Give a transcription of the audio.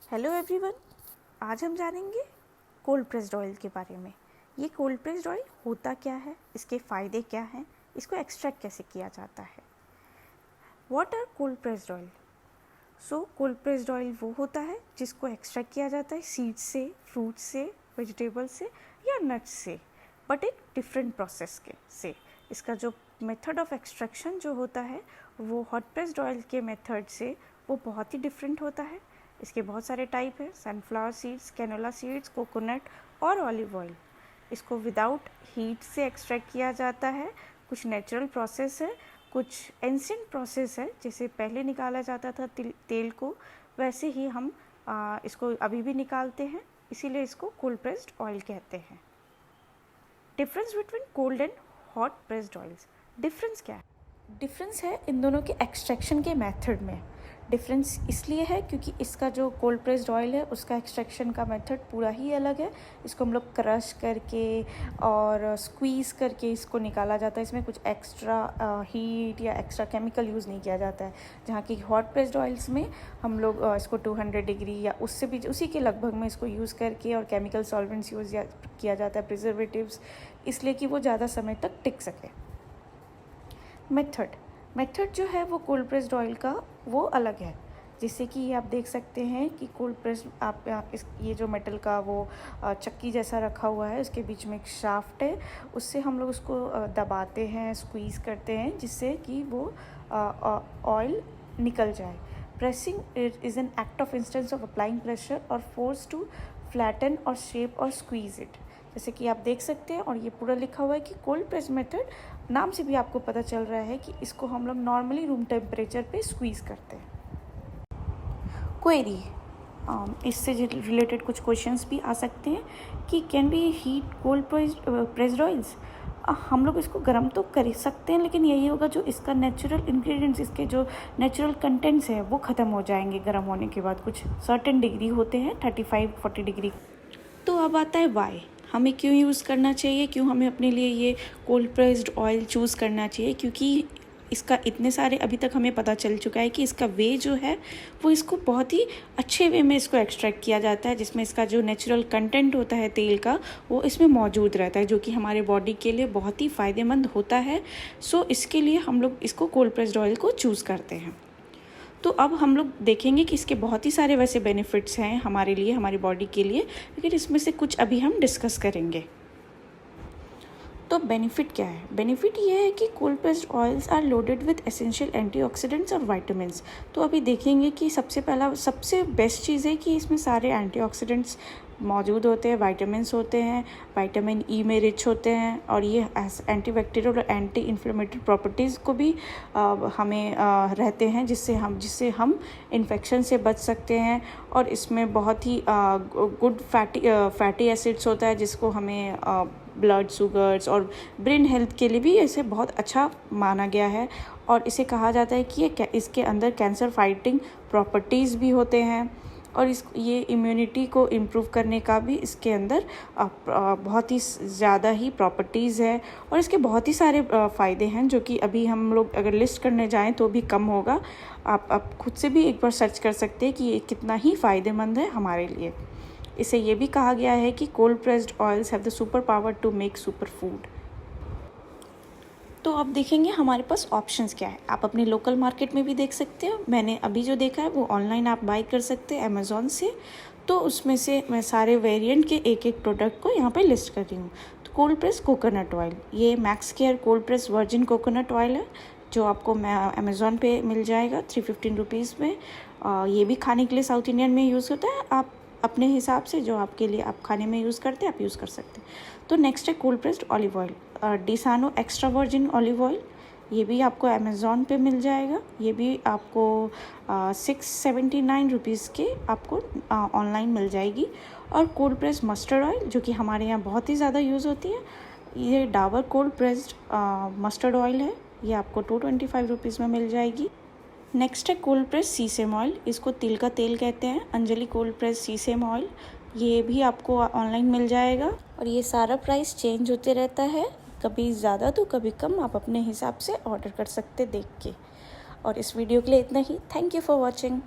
Hello everyone, आज हम जानेंगे कोल्ड प्रेस्ड ऑयल के बारे में। ये कोल्ड प्रेस्ड ऑयल होता क्या है, इसके फ़ायदे क्या हैं, इसको एक्सट्रैक्ट कैसे किया जाता है। What are cold pressed oil? So cold pressed oil वो होता है जिसको एक्सट्रैक्ट किया जाता है सीड्स से, फ्रूट्स से, वेजिटेबल्स से या नट्स से, बट एक डिफरेंट प्रोसेस के से। इसका जो मेथड ऑफ एक्सट्रैक्शन जो होता है वो हॉट प्रेस्ड ऑयल के मेथड से वो बहुत ही डिफरेंट होता है। इसके बहुत सारे टाइप हैं, sunflower seeds, canola seeds, coconut और ऑलिव ऑयल। इसको विदाउट हीट से एक्सट्रैक्ट किया जाता है। कुछ नेचुरल प्रोसेस है, कुछ एंशिएंट प्रोसेस है, जैसे पहले निकाला जाता था तेल को, वैसे ही हम इसको अभी भी निकालते हैं, इसीलिए इसको कोल्ड प्रेस्ड ऑयल कहते हैं। Difference between cold and hot pressed oils. Difference क्या है? डिफरेंस है इन दोनों के एक्सट्रैक्शन के मेथड में। डिफरेंस इसलिए है क्योंकि इसका जो कोल्ड प्रेस्ड ऑयल है उसका एक्सट्रैक्शन का मेथड पूरा ही अलग है। इसको हम लोग क्रश करके और स्क्वीज़ करके इसको निकाला जाता है। इसमें कुछ एक्स्ट्रा हीट या एक्स्ट्रा केमिकल यूज़ नहीं किया जाता है। जहाँ की हॉट प्रेस्ड ऑयल्स में हम लोग इसको 200 डिग्री या उससे भी उसी के लगभग में इसको यूज़ करके और केमिकल सॉल्वेंट्स यूज़ किया जाता है, प्रिजर्वेटिव्स, इसलिए कि वो ज़्यादा समय तक टिक सके। मेथड जो है वो कोल्ड प्रेस्ड ऑयल का वो अलग है। जैसे कि ये आप देख सकते हैं कि कोल्ड प्रेस्ड ये जो मेटल का वो चक्की जैसा रखा हुआ है, उसके बीच में एक शाफ्ट है, उससे हम लोग उसको दबाते हैं, स्क्वीज़ करते हैं, जिससे कि वो ऑयल निकल जाए। Pressing is an act of instance of applying pressure और फोर्स टू फ्लैटन और शेप और स्क्वीज़ इट। जैसे कि आप देख सकते हैं, और ये पूरा लिखा हुआ है कि कोल्ड प्रेस मेथड, नाम से भी आपको पता चल रहा है कि इसको हम लोग नॉर्मली रूम टेम्परेचर पे स्क्वीज़ करते हैं। क्वेरी, इससे रिलेटेड कुछ क्वेश्चंस भी आ सकते हैं कि can be heat cold pressed oils. हम लोग इसको गर्म तो कर सकते हैं, लेकिन यही होगा जो इसका नेचुरल इंग्रेडिएंट्स, इसके जो नेचुरल कंटेंट्स हैं वो ख़त्म हो जाएंगे गर्म होने के बाद। कुछ सर्टेन डिग्री होते हैं, 35-40 डिग्री। तो अब आता है वाई, हमें क्यों यूज़ करना चाहिए, क्यों हमें अपने लिए ये कोल्ड प्रेस्ड ऑयल चूज़ करना चाहिए। क्योंकि इसका इतने सारे अभी तक हमें पता चल चुका है कि इसका वे जो है वो इसको बहुत ही अच्छे वे में इसको एक्सट्रैक्ट किया जाता है, जिसमें इसका जो नेचुरल कंटेंट होता है तेल का वो इसमें मौजूद रहता है, जो कि हमारे बॉडी के लिए बहुत ही फ़ायदेमंद होता है। सो इसके लिए हम लोग इसको कोल्ड प्रेस्ड ऑयल को चूज़ करते हैं। तो अब हम लोग देखेंगे कि इसके बहुत ही सारे वैसे बेनिफिट्स हैं हमारे लिए, हमारी बॉडी के लिए, लेकिन इसमें से कुछ अभी हम डिस्कस करेंगे। तो बेनिफिट क्या है? बेनिफिट ये है कि cold pressed oils are loaded with essential antioxidants और विटामिन्स। तो अभी देखेंगे कि सबसे बेस्ट चीज़ है कि इसमें सारे एंटीऑक्सीडेंट्स मौजूद होते हैं, विटामिन्स होते हैं, विटामिन ई में रिच होते हैं, और ये एंटीबैक्टीरियल और एंटी इन्फ्लेमेटरी प्रॉपर्टीज़ को भी हमें रहते हैं, जिससे हम इन्फेक्शन से बच सकते हैं। और इसमें बहुत ही गुड फैटी एसिड्स होता है, जिसको हमें ब्लड शुगर्स और ब्रेन हेल्थ के लिए भी इसे बहुत अच्छा माना गया है। और इसे कहा जाता है कि इसके अंदर कैंसर फाइटिंग प्रॉपर्टीज़ भी होते हैं, और ये इम्यूनिटी को इम्प्रूव करने का भी इसके अंदर बहुत ही ज़्यादा ही प्रॉपर्टीज़ है। और इसके बहुत ही सारे फ़ायदे हैं, जो कि अभी हम लोग अगर लिस्ट करने जाएं तो भी कम होगा। आप खुद से भी एक बार सर्च कर सकते हैं कि ये कितना ही फ़ायदेमंद है हमारे लिए। इसे ये भी कहा गया है कि cold pressed oils have the super power to make super food. तो अब देखेंगे हमारे पास ऑप्शंस क्या है। आप अपने लोकल मार्केट में भी देख सकते हो। मैंने अभी जो देखा है वो ऑनलाइन आप बाई कर सकते हैं अमेज़ॉन से। तो उसमें से मैं सारे वेरिएंट के एक प्रोडक्ट को यहाँ पे लिस्ट कर रही हूँ। तो कोल्ड प्रेस कोकोनट ऑयल, ये max care cold press virgin coconut oil है, जो आपको अमेज़ॉन पे मिल जाएगा 315 रुपीज़ में। ये भी खाने के लिए साउथ इंडियन में यूज़ होता है। आप अपने हिसाब से जो आपके लिए आप खाने में यूज़ करते हैं आप यूज़ कर सकते हैं। तो नेक्स्ट है cold pressed olive oil, Disano extra virgin olive oil, ये भी आपको अमेज़ॉन पे मिल जाएगा। ये भी आपको 679 रुपीज़ के आपको ऑनलाइन मिल जाएगी। और कोल्ड प्रेस्ड मस्टर्ड ऑयल, जो कि हमारे यहाँ बहुत ही ज़्यादा यूज़ होती है, ये Dabur cold pressed mustard oil है, ये आपको 225 रुपीज़ में मिल जाएगी। नेक्स्ट है कोल्ड प्रेस सीसेम ऑयल, इसको तिल का तेल कहते हैं, Anjali cold press sesame oil, ये भी आपको ऑनलाइन मिल जाएगा। और ये सारा प्राइस चेंज होते रहता है, कभी ज़्यादा तो कभी कम, आप अपने हिसाब से ऑर्डर कर सकते देख के। और इस वीडियो के लिए इतना ही। Thank you for watching.